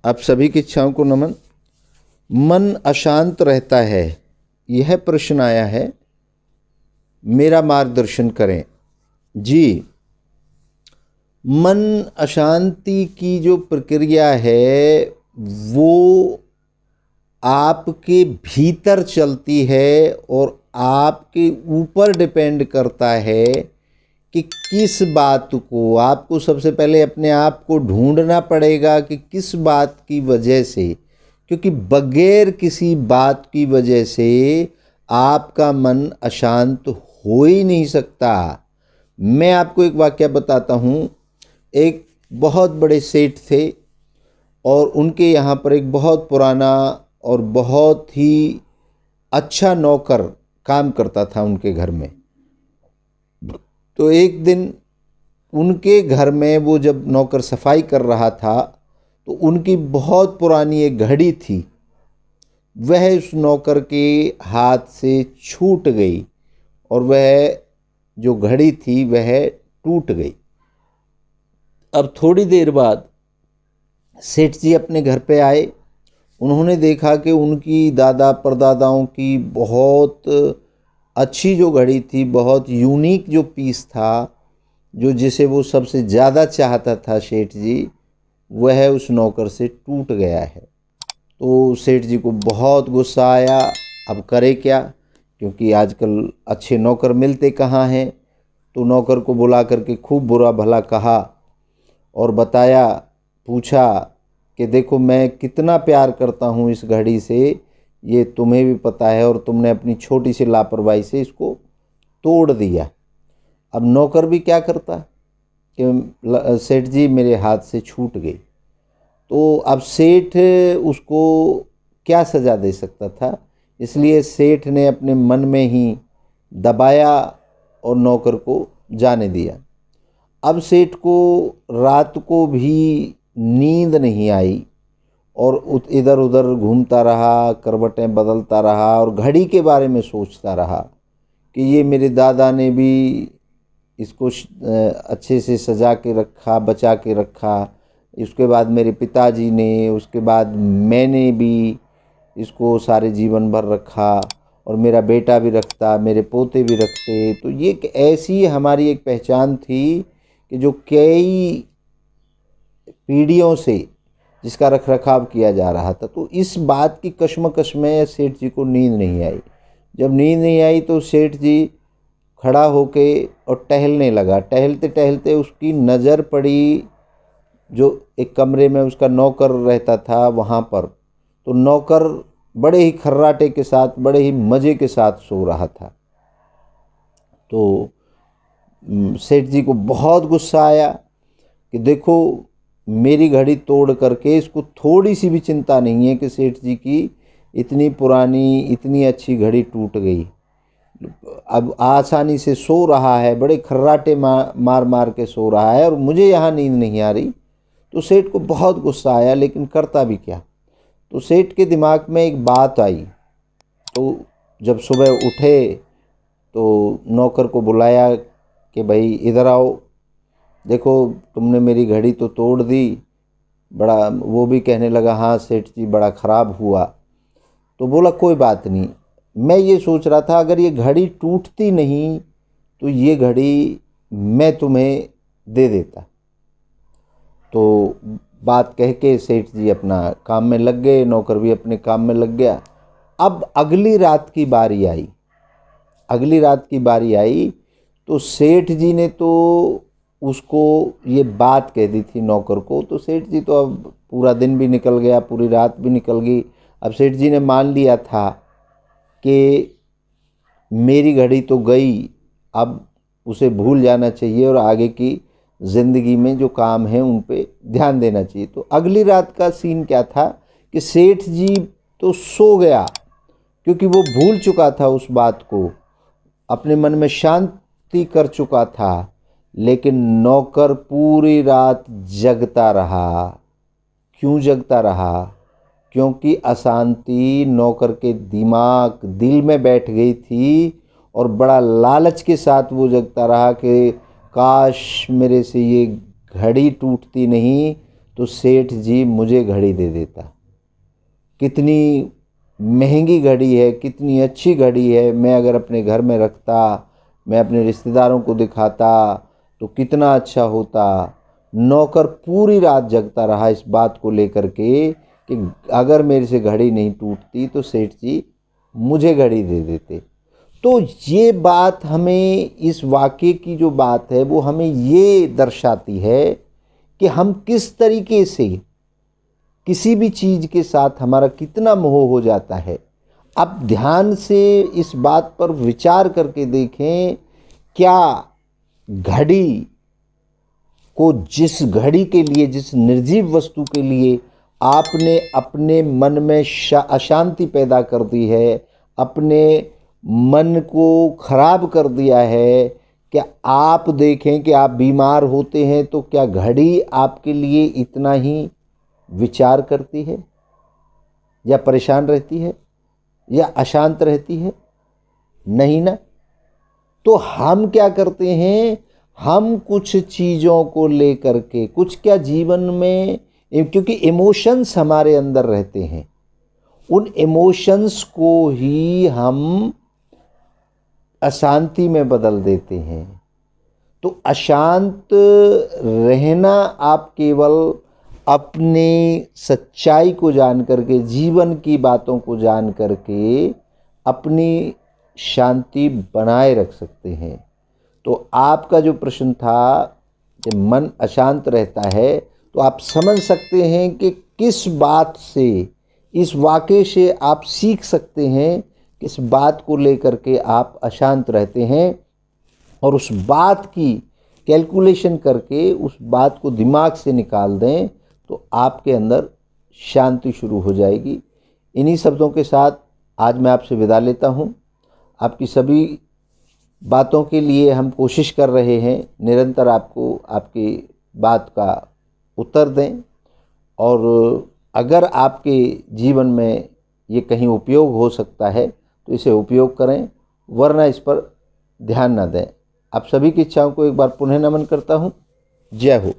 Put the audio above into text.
आप सभी की इच्छाओं को नमन। मन अशांत रहता है, यह प्रश्न आया है, मेरा मार्गदर्शन करें। जी, मन अशांति की जो प्रक्रिया है वो आपके भीतर चलती है और आपके ऊपर डिपेंड करता है कि किस बात को, आपको सबसे पहले अपने आप को ढूंढना पड़ेगा कि किस बात की वजह से, क्योंकि बगैर किसी बात की वजह से आपका मन अशांत हो ही नहीं सकता। मैं आपको एक वाकया बताता हूँ। एक बहुत बड़े सेठ थे और उनके यहाँ पर एक बहुत पुराना और बहुत ही अच्छा नौकर काम करता था उनके घर में। तो एक दिन उनके घर में वो जब नौकर सफाई कर रहा था तो उनकी बहुत पुरानी एक घड़ी थी, वह उस नौकर के हाथ से छूट गई और वह जो घड़ी थी वह टूट गई। अब थोड़ी देर बाद सेठ जी अपने घर पे आए। उन्होंने देखा कि उनकी दादा परदादाओं की बहुत अच्छी जो घड़ी थी, बहुत यूनिक जो पीस था, जो जिसे वो सबसे ज़्यादा चाहता था सेठ जी, वह उस नौकर से टूट गया है। तो सेठ जी को बहुत गुस्सा आया। अब करे क्या, क्योंकि आजकल अच्छे नौकर मिलते कहाँ हैं। तो नौकर को बुला करके खूब बुरा भला कहा और बताया, पूछा कि देखो मैं कितना प्यार करता हूँ इस घड़ी से, ये तुम्हें भी पता है, और तुमने अपनी छोटी सी लापरवाही से इसको तोड़ दिया। अब नौकर भी क्या करता कि सेठ जी मेरे हाथ से छूट गई। तो अब सेठ उसको क्या सज़ा दे सकता था, इसलिए सेठ ने अपने मन में ही दबाया और नौकर को जाने दिया। अब सेठ को रात को भी नींद नहीं आई और इधर उधर घूमता रहा, करवटें बदलता रहा और घड़ी के बारे में सोचता रहा कि ये मेरे दादा ने भी इसको अच्छे से सजा के रखा, बचा के रखा, उसके बाद मेरे पिताजी ने, उसके बाद मैंने भी इसको सारे जीवन भर रखा और मेरा बेटा भी रखता, मेरे पोते भी रखते। तो ये एक ऐसी हमारी एक पहचान थी कि जो कई पीढ़ियों से जिसका रख रखाव किया जा रहा था। तो इस बात की कश्मकश में सेठ जी को नींद नहीं आई। जब नींद नहीं आई तो सेठ जी खड़ा होके और टहलने लगा। टहलते टहलते उसकी नज़र पड़ी जो एक कमरे में उसका नौकर रहता था वहाँ पर। तो नौकर बड़े ही खर्राटे के साथ, बड़े ही मज़े के साथ सो रहा था। तो सेठ जी को बहुत गुस्सा आया कि देखो मेरी घड़ी तोड़ करके, इसको थोड़ी सी भी चिंता नहीं है कि सेठ जी की इतनी पुरानी इतनी अच्छी घड़ी टूट गई। अब आसानी से सो रहा है, बड़े खर्राटे मार मार के सो रहा है और मुझे यहाँ नींद नहीं आ रही। तो सेठ को बहुत गुस्सा आया, लेकिन करता भी क्या। तो सेठ के दिमाग में एक बात आई। तो जब सुबह उठे तो नौकर को बुलाया कि भाई इधर आओ, देखो तुमने मेरी घड़ी तो तोड़ दी। बड़ा वो भी कहने लगा, हाँ सेठ जी बड़ा ख़राब हुआ। तो बोला कोई बात नहीं, मैं ये सोच रहा था अगर ये घड़ी टूटती नहीं तो ये घड़ी मैं तुम्हें दे देता। तो बात कह के सेठ जी अपना काम में लग गए, नौकर भी अपने काम में लग गया। अब अगली रात की बारी आई। अगली रात की बारी आई तो सेठ जी ने तो उसको ये बात कह दी थी नौकर को। तो सेठ जी तो अब पूरा दिन भी निकल गया, पूरी रात भी निकल गई। अब सेठ जी ने मान लिया था कि मेरी घड़ी तो गई, अब उसे भूल जाना चाहिए और आगे की ज़िंदगी में जो काम है उन पे ध्यान देना चाहिए। तो अगली रात का सीन क्या था कि सेठ जी तो सो गया, क्योंकि वो भूल चुका था उस बात को, अपने मन में शांति कर चुका था। लेकिन नौकर पूरी रात जगता रहा। क्यों जगता रहा? क्योंकि अशांति नौकर के दिल में बैठ गई थी और बड़ा लालच के साथ वो जगता रहा कि काश मेरे से ये घड़ी टूटती नहीं तो सेठ जी मुझे घड़ी दे देता। कितनी महंगी घड़ी है, कितनी अच्छी घड़ी है, मैं अगर अपने घर में रखता, मैं अपने रिश्तेदारों को दिखाता तो कितना अच्छा होता। नौकर पूरी रात जगता रहा इस बात को लेकर के कि अगर मेरे से घड़ी नहीं टूटती तो सेठ जी मुझे घड़ी दे देते। तो ये बात हमें, इस वाक़ये की जो बात है वो हमें ये दर्शाती है कि हम किस तरीके से किसी भी चीज़ के साथ हमारा कितना मोह हो जाता है। अब ध्यान से इस बात पर विचार करके देखें, क्या घड़ी को, जिस घड़ी के लिए, जिस निर्जीव वस्तु के लिए आपने अपने मन में अशांति पैदा कर दी है, अपने मन को खराब कर दिया है, क्या आप देखें कि आप बीमार होते हैं तो क्या घड़ी आपके लिए इतना ही विचार करती है, या परेशान रहती है, या अशांत रहती है? नहीं ना। तो हम क्या करते हैं, हम कुछ चीज़ों को लेकर के, कुछ क्या जीवन में, क्योंकि इमोशंस हमारे अंदर रहते हैं, उन इमोशंस को ही हम अशांति में बदल देते हैं। तो अशांत रहना आप केवल अपनी सच्चाई को जान करके, जीवन की बातों को जान करके अपनी शांति बनाए रख सकते हैं। तो आपका जो प्रश्न था कि मन अशांत रहता है, तो आप समझ सकते हैं कि किस बात से, इस वाक़ये से आप सीख सकते हैं किस बात को लेकर के आप अशांत रहते हैं, और उस बात की कैलकुलेशन करके उस बात को दिमाग से निकाल दें तो आपके अंदर शांति शुरू हो जाएगी। इन्हीं शब्दों के साथ आज मैं आपसे विदा लेता हूँ। आपकी सभी बातों के लिए हम कोशिश कर रहे हैं निरंतर आपको आपकी बात का उत्तर दें, और अगर आपके जीवन में ये कहीं उपयोग हो सकता है तो इसे उपयोग करें, वरना इस पर ध्यान न दें। आप सभी की इच्छाओं को एक बार पुनः नमन करता हूँ। जय हो।